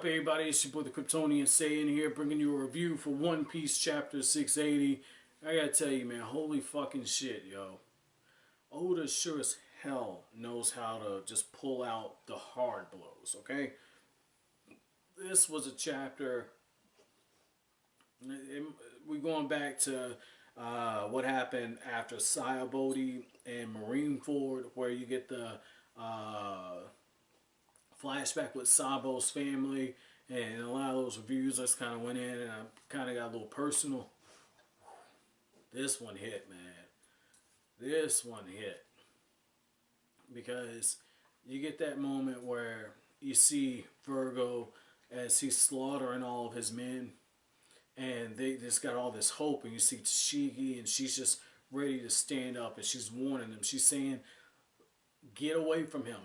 up, everybody? It's your boy the Kryptonian saying here, bringing you a review for One Piece chapter 680. I gotta tell you, man, holy fucking shit, yo. Oda sure as hell knows how to just pull out the hard blows, okay? This was a chapter. We're going back to what happened after Sayabodi and Marineford, where you get the flashback with Sabo's family, and a lot of those reviews just kind of went in, and I kind of got a little personal. This one hit, man. This one hit. Because you get that moment where you see Vergo as he's slaughtering all of his men, and they just got all this hope, and you see Tashigi, and she's just ready to stand up, and she's warning them. She's saying, get away from him.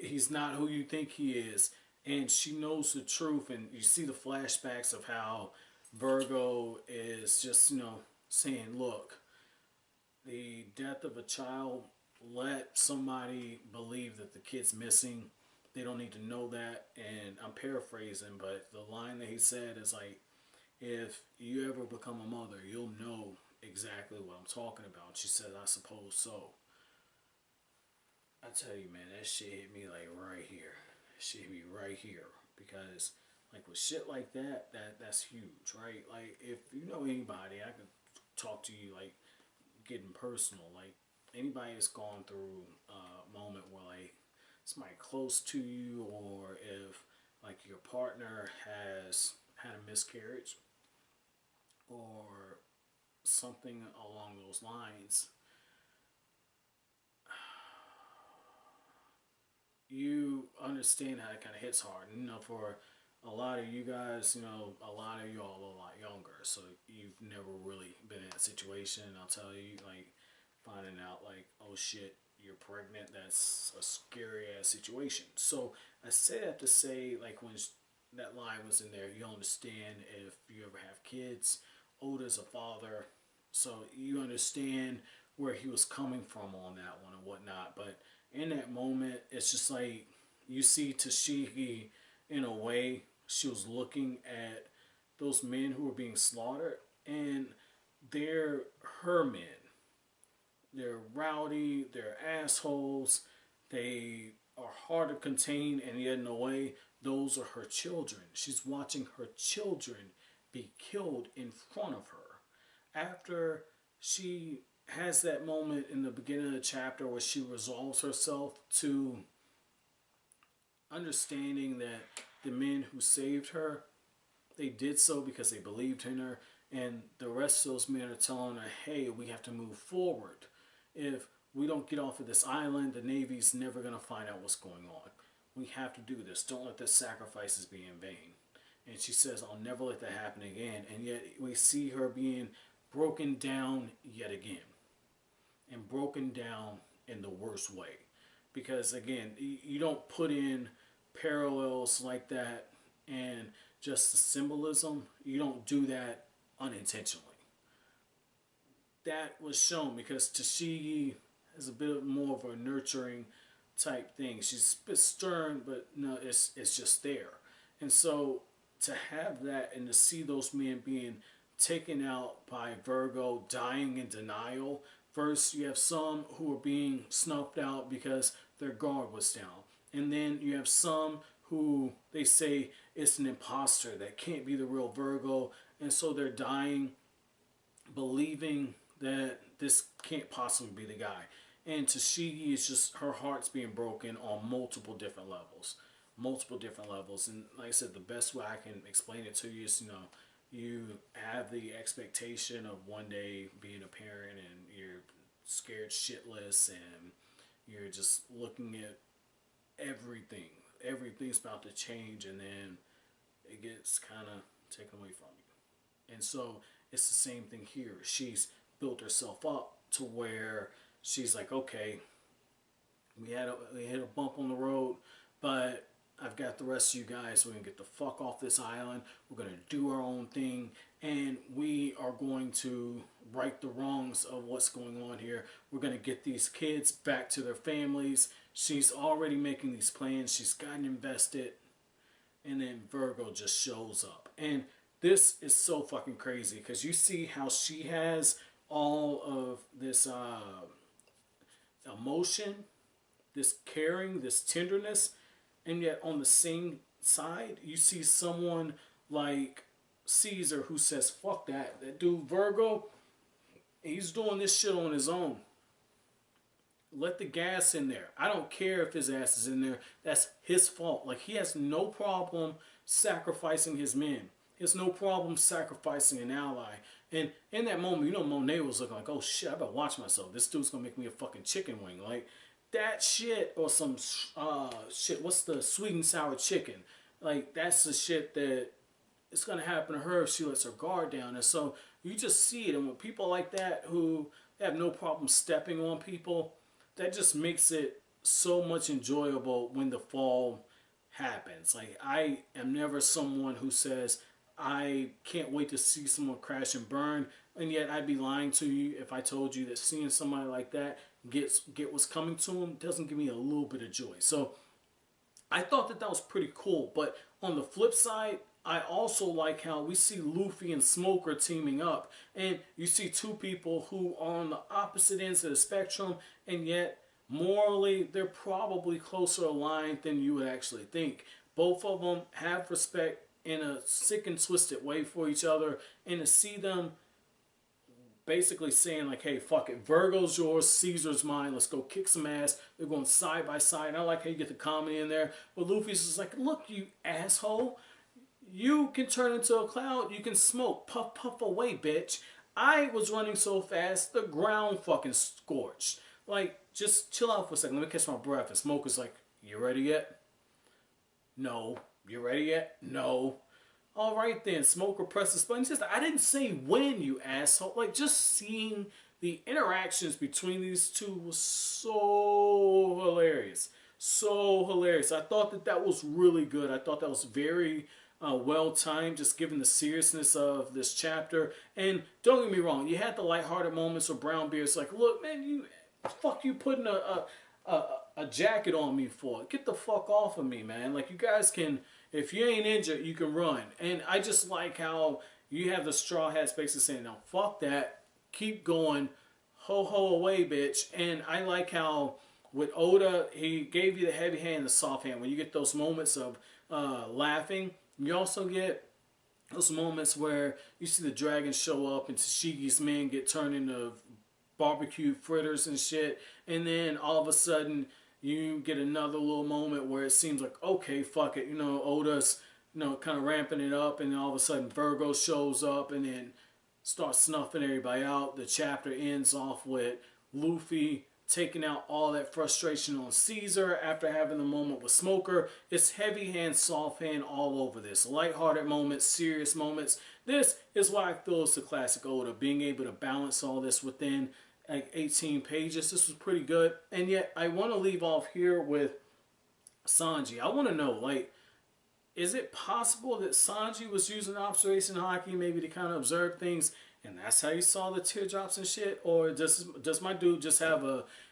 He's not who you think he is. And she knows the truth. And you see the flashbacks of how Vergo is just, saying, look, the death of a child, let somebody believe that the kid's missing. They don't need to know that. And I'm paraphrasing, but the line that he said is like, if you ever become a mother, you'll know exactly what I'm talking about. She said, I suppose so. I tell you, man, that shit hit me like right here. That shit hit me right here. Because, like, with shit like that, that's huge, right? Like, if you know anybody, I could talk to you, like, getting personal. Like, anybody that's gone through a moment where, like, somebody close to you, or if, like, your partner has had a miscarriage, or something along those lines, you understand how it kind of hits hard. For a lot of you guys, a lot of y'all are a lot younger, so you've never really been in that situation. And I'll tell you, like, finding out, like, oh shit, you're pregnant, that's a scary ass situation. So I say that to say, like, when that line was in there, you understand if you ever have kids. Oda's a father, so you understand where he was coming from on that one and whatnot. But in that moment, it's just like you see Tashigi, in a way, she was looking at those men who were being slaughtered, and they're her men. They're rowdy, they're assholes, they are hard to contain, and yet in a way, those are her children. She's watching her children be killed in front of her. After she has that moment in the beginning of the chapter where she resolves herself to understanding that the men who saved her, they did so because they believed in her, and the rest of those men are telling her, hey, we have to move forward. If we don't get off of this island, the Navy's never going to find out what's going on. We have to do this. Don't let the sacrifices be in vain. And she says, I'll never let that happen again. And yet we see her being broken down yet again. And broken down in the worst way. Because again, you don't put in parallels like that and just the symbolism. You don't do that unintentionally. That was shown because Tashigi is a bit more of a nurturing type thing. She's a bit stern, but no, it's just there. And so to have that and to see those men being taken out by Vergo, dying in denial. First, you have some who are being snuffed out because their guard was down. And then you have some who they say it's an imposter that can't be the real Vergo. And so they're dying believing that this can't possibly be the guy. And Tashigi is just, her heart's being broken on multiple different levels. Multiple different levels. And like I said, the best way I can explain it to you is, you have the expectation of one day being a parent and you're scared shitless and you're just looking at everything. Everything's about to change, and then it gets kind of taken away from you. And so it's the same thing here. She's built herself up to where she's like, okay, we hit a bump on the road, but I've got the rest of you guys. We're going to get the fuck off this island. We're going to do our own thing. And we are going to right the wrongs of what's going on here. We're going to get these kids back to their families. She's already making these plans. She's gotten invested. and then Vergo just shows up. And this is so fucking crazy because you see how she has all of this emotion, this caring, this tenderness, and yet on the same side, you see someone like Caesar who says, fuck that. That dude Vergo, he's doing this shit on his own. Let the gas in there. I don't care if his ass is in there. That's his fault. Like, he has no problem sacrificing his men. He has no problem sacrificing an ally. And in that moment, you know, Monet was looking like, oh shit, I better watch myself. This dude's gonna make me a fucking chicken wing. Like, that shit, or some shit, what's the sweet and sour chicken? Like, that's the shit that it's gonna happen to her if she lets her guard down. And so you just see it. And when people like that who have no problem stepping on people, that just makes it so much enjoyable when the fall happens. Like, I am never someone who says, I can't wait to see someone crash and burn, and yet I'd be lying to you if I told you that seeing somebody like that get what's coming to them doesn't give me a little bit of joy. So I thought that was pretty cool. But on the flip side, I also like how we see Luffy and Smoker teaming up, and you see two people who are on the opposite ends of the spectrum, and yet morally they're probably closer aligned than you would actually think. Both of them have respect in a sick and twisted way for each other, and to see them basically saying like, hey, fuck it, Vergo's yours, Caesar's mine, let's go kick some ass. They're going side by side, and I like how you get the comedy in there, but Luffy's just like, look, you asshole, you can turn into a cloud, you can smoke, puff puff away, bitch. I was running so fast, the ground fucking scorched. Like, just chill out for a second, let me catch my breath. And Smoker's like, you ready yet? No. You ready yet? No. All right then. Smoker presses button. Just, I didn't say when, you asshole. Like, just seeing the interactions between these two was so hilarious. So hilarious. I thought that was really good. I thought that was very well timed, just given the seriousness of this chapter. And don't get me wrong, you had the lighthearted moments where Brownbeard's like, look, man, you fuck you putting a jacket on me for? Get the fuck off of me, man. Like, you guys can, if you ain't injured, you can run. And I just like how you have the Straw Hats basically saying, no, fuck that, keep going, ho ho away, bitch. And I like how with Oda, he gave you the heavy hand and the soft hand. When you get those moments of laughing, you also get those moments where you see the dragons show up and Tashigi's men get turned into barbecue fritters and shit, and then all of a sudden you get another little moment where it seems like, okay, fuck it, you know, Oda's, you know, kind of ramping it up, and then all of a sudden Vergo shows up and then starts snuffing everybody out. The chapter ends off with Luffy taking out all that frustration on Caesar after having the moment with Smoker. It's heavy hand, soft hand all over this. Lighthearted moments, serious moments. This is why I feel it's the classic Oda, being able to balance all this within like 18 pages. This was pretty good. And yet I want to leave off here with Sanji. I want to know, like, is it possible that Sanji was using observation hockey maybe to kind of observe things, and that's how you saw the teardrops and shit? Or does my dude just have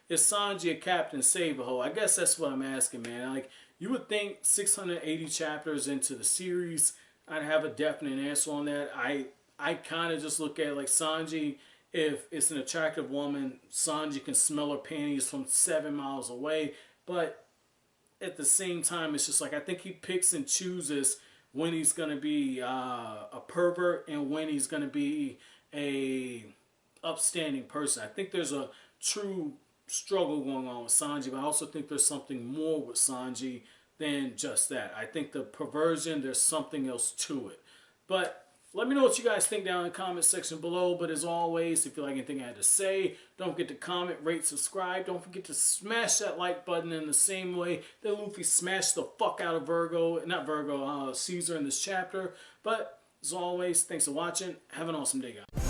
is Sanji a Captain Save-A-Ho? I guess that's what I'm asking, man. Like, you would think 680 chapters into the series, I'd have a definite answer on that. I kind of just look at it like Sanji, if it's an attractive woman, Sanji can smell her panties from 7 miles away. But at the same time, it's just like, I think he picks and chooses when he's going to be a pervert and when he's going to be a upstanding person. I think there's a true struggle going on with Sanji, but I also think there's something more with Sanji than just that. I think the perversion, there's something else to it. But let me know what you guys think down in the comment section below. But as always, if you like anything I had to say, don't forget to comment, rate, subscribe. Don't forget to smash that like button in the same way that Luffy smashed the fuck out of Caesar in this chapter. But as always, thanks for watching. Have an awesome day, guys.